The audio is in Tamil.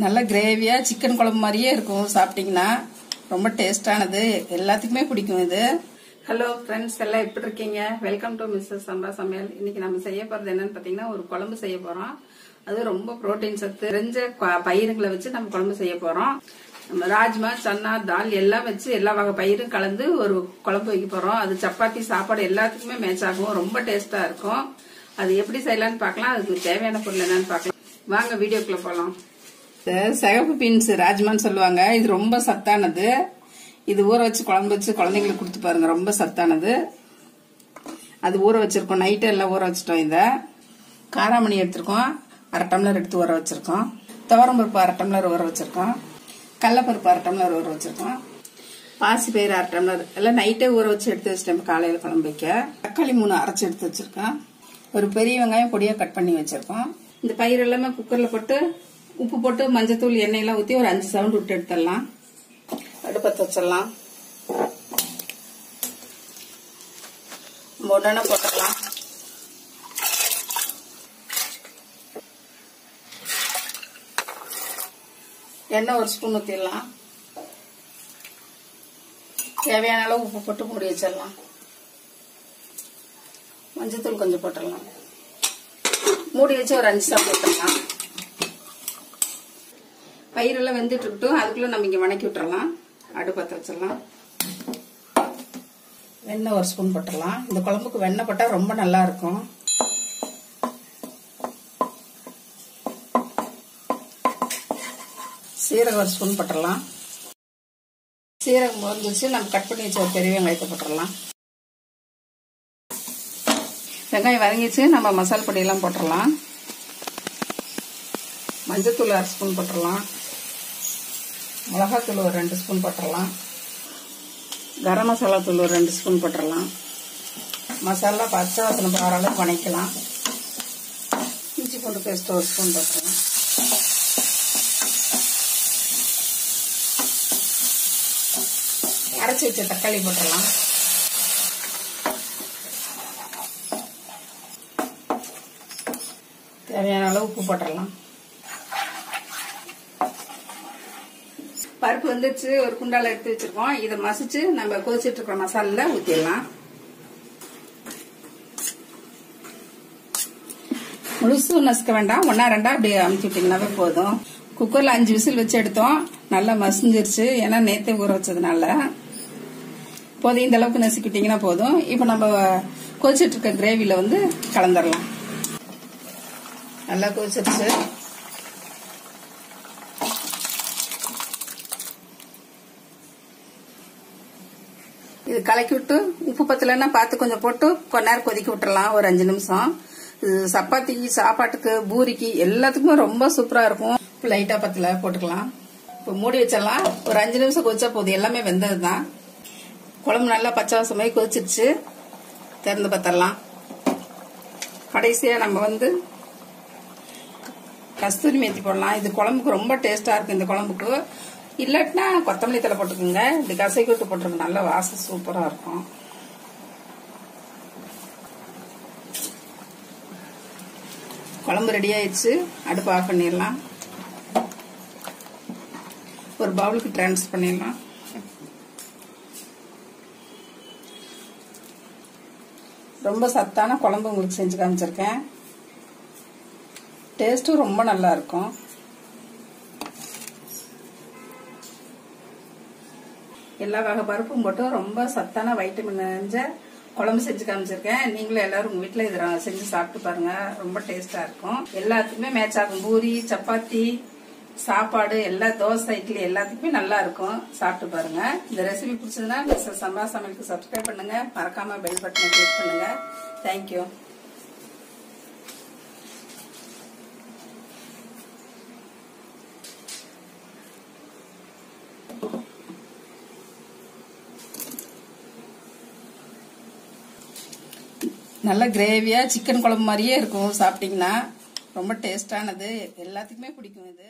நல்ல கிரேவியா சிக்கன் குழம்பு மாதிரியே இருக்கும். சாப்பிட்டீங்கன்னா ரொம்ப டேஸ்டானது, எல்லாத்துக்குமே பிடிக்கும் இது. ஹலோ ஃப்ரெண்ட்ஸ், எல்லாம் எப்படி இருக்கீங்க? வெல்கம் டு மிஸ்ஸஸ் சம்பா சமையல். இன்னைக்கு நம்ம செய்ய போறது என்னன்னு பாத்தீங்கன்னா, ஒரு குழம்பு செய்ய போறோம். அது ரொம்ப புரோட்டீன் சத்து நிறைஞ்ச பயிருங்களை வச்சு நம்ம குழம்பு செய்ய போறோம். நம்ம ராஜ்மா, சன்னா, தால் எல்லாம் வச்சு எல்லா வகை பயிரும் கலந்து ஒரு குழம்பு வைக்க போறோம். அது சப்பாத்தி, சாப்பாடு எல்லாத்துக்குமே மேட்ச் ஆகும். ரொம்ப டேஸ்டா இருக்கும். அது எப்படி செய்யலாம்னு பார்க்கலாம். அதுக்கு தேவையான பொருள் என்னன்னு பார்க்கலாம். வாங்க வீடியோக்குள்ள போலாம். சிகப்பு பீன்ஸ் ராஜ்மான்னு சொல்லுவாங்க. இது ரொம்ப சத்தானது. இது ஊற வச்சு குழம்பு வச்சு குழந்தைங்களுக்கு கொடுத்து பாருங்க, ரொம்ப சத்தானது. அது ஊற வச்சிருக்கோம், நைட்டு எல்லாம் ஊற வச்சிட்டோம். இதை காராமணி எடுத்திருக்கோம், 1/2 டம்ளர் எடுத்து ஊற வச்சிருக்கோம். துவரம்பருப்பு 1/2 டம்ளர் ஊற வச்சிருக்கோம். கடலைப்பருப்பு 1/2 டம்ளர் ஊற வச்சிருக்கோம். பாசி பயிறு 1/2 டம்ளர் எல்லாம் நைட்டே ஊற வச்சு எடுத்து வச்சிட்டேன் காலையில குழம்பு வைக்க. தக்காளி 3 அரைச்சி எடுத்து வச்சிருக்கோம். ஒரு பெரிய வெங்காயம் பொடியா கட் பண்ணி வச்சிருக்கோம். இந்த பயிர் எல்லாமே குக்கர்ல போட்டு உப்பு போட்டு மஞ்சத்தூள் எண்ணெயெல்லாம் ஊற்றி ஒரு 5 சவுண்ட் விட்டு எடுத்துடலாம். அடுப்பத்தை வச்சிடலாம். ஒன்றா போட்டுடலாம். எண்ணெய் 1 ஸ்பூன் ஊற்றிடலாம். தேவையான அளவு உப்பு போட்டு மூடி வச்சிடலாம். மஞ்சத்தூள் கொஞ்சம் போட்டுடலாம். மூடி வச்சு ஒரு 5 சவுண்ட் விட்டுடலாம். பயிரெல்லாம் வெந்துட்டு இருக்கட்டும். அதுக்குள்ள நம்ம இங்க வணக்கி விட்டுறலாம். அடுப்பத்தை வச்சிடலாம். வெண்ணெய் 1 ஸ்பூன் போட்டுடலாம். இந்த குழம்புக்கு வெண்ணெய் போட்டா ரொம்ப நல்லா இருக்கும். சீரகம் 1 ஸ்பூன் போட்டுடலாம். சீரகம் வந்துச்சு, நம்ம கட் பண்ணி வச்ச ஒரு பெரிய வெங்காயத்தை போட்டுடலாம். வெங்காயம் வதங்கிச்சு, நம்ம மசாலா பொடியெல்லாம் போட்டுடலாம். மஞ்சத்தூள் 1/2 ஸ்பூன் போட்டுடலாம். மிளகாத்தூள் ஒரு 2 ஸ்பூன் போட்டுடலாம். கரம் மசாலா தூள் ஒரு 2 ஸ்பூன் போட்டுடலாம். மசாலா பச்சை வாசனை போகிற அளவுக்கு வணக்கலாம். இஞ்சி பூண்டு பேஸ்ட் 1 ஸ்பூன் போட்டுடலாம். அரைச்சி வச்ச தக்காளி போட்டுடலாம். தேவையான அளவு உப்பு போட்டுடலாம். பருப்பு வந்துச்சு, ஒரு குண்டால எடுத்து வச்சிருக்கோம். இதை மசிச்சு நம்ம கொதிச்சிட்டு இருக்கிற மசாலால ஊத்திடலாம். முழுசும் நசுக்க வேண்டாம், 1/2 அப்படி அமுத்தி விட்டீங்கன்னாவே போதும். குக்கர்ல 5 விசில் வச்சு எடுத்தோம். நல்லா மசிஞ்சிருச்சு, ஏன்னா நேத்தே ஊற வச்சதுனால. போதும், இந்த அளவுக்கு நசுக்கிட்டீங்கன்னா போதும். இப்ப நம்ம கொதிச்சிட்டு இருக்க கிரேவில வந்து கலந்துடலாம். நல்லா கொதிச்சிருச்சு. இது கலக்கி விட்டு உப்பு பத்தலைன்னா பார்த்து கொஞ்சம் போட்டு கொஞ்ச நேரம் கொதிக்க விட்டுறலாம், ஒரு 5 நிமிஷம். இது சப்பாத்திக்கு, சாப்பாட்டுக்கு, பூரிக்கு எல்லாத்துக்குமே ரொம்ப சூப்பரா இருக்கும். லைட்டா பத்தல போட்டுக்கலாம். இப்போ மூடி வச்சிடலாம். ஒரு 5 நிமிஷம் கொதிச்சா போதும், எல்லாமே வெந்ததுதான். குழம்பு நல்லா பச்சை வாசமாயி கொதிச்சிருச்சு. திறந்து பத்தரலாம். கடைசியா நம்ம வந்து கஸ்தூரி மேத்தி போடலாம். இது குழம்புக்கு ரொம்ப டேஸ்டா இருக்கு. இந்த குழம்புக்கு இல்லாட்டினா கொத்தமல்லி தழை போட்டுக்கோங்க. இப்படி கசக்கி விட்டு போட்டுருங்க, நல்ல வாசம் சூப்பரா இருக்கும். குழம்பு ரெடி ஆயிடுச்சு. அடுப்பு ஆஃப் பண்ணிடலாம். ஒரு பவுலுக்கு டிரான்ஸ்ஃபர் பண்ணிடலாம். ரொம்ப சத்தான குழம்பு உங்களுக்கு செஞ்சு காமிச்சிருக்கேன். டேஸ்டும் ரொம்ப நல்லா இருக்கும். எல்லா வகை பருப்பும் போட்டு ரொம்ப சத்தான வைட்டமின் நிறைஞ்ச குழம்பு செஞ்சு காமிச்சிருக்கேன். நீங்களும் எல்லாரும் உங்க வீட்டுல இதை செஞ்சு சாப்பிட்டு பாருங்க, ரொம்ப டேஸ்டா இருக்கும். எல்லாத்துக்குமே மேட்ச் ஆகும். பூரி, சப்பாத்தி, சாப்பாடு, எல்லா தோசை, இட்லி எல்லாத்துக்குமே நல்லா இருக்கும். சாப்பிட்டு பாருங்க. இந்த ரெசிபி பிடிச்சதுன்னா மிஸ்ஸஸ் சம்பா சமையலுக்கு சப்ஸ்கிரைப் பண்ணுங்க. மறக்காம பெல் பட்டனை கிளிக் பண்ணுங்க. தேங்க்யூ. நல்ல கிரேவியா சிக்கன் குழம்பு மாதிரியே இருக்கும். சாப்பிட்டீங்கன்னா ரொம்ப டேஸ்டானது, எல்லாத்துக்குமே பிடிக்கும் இது.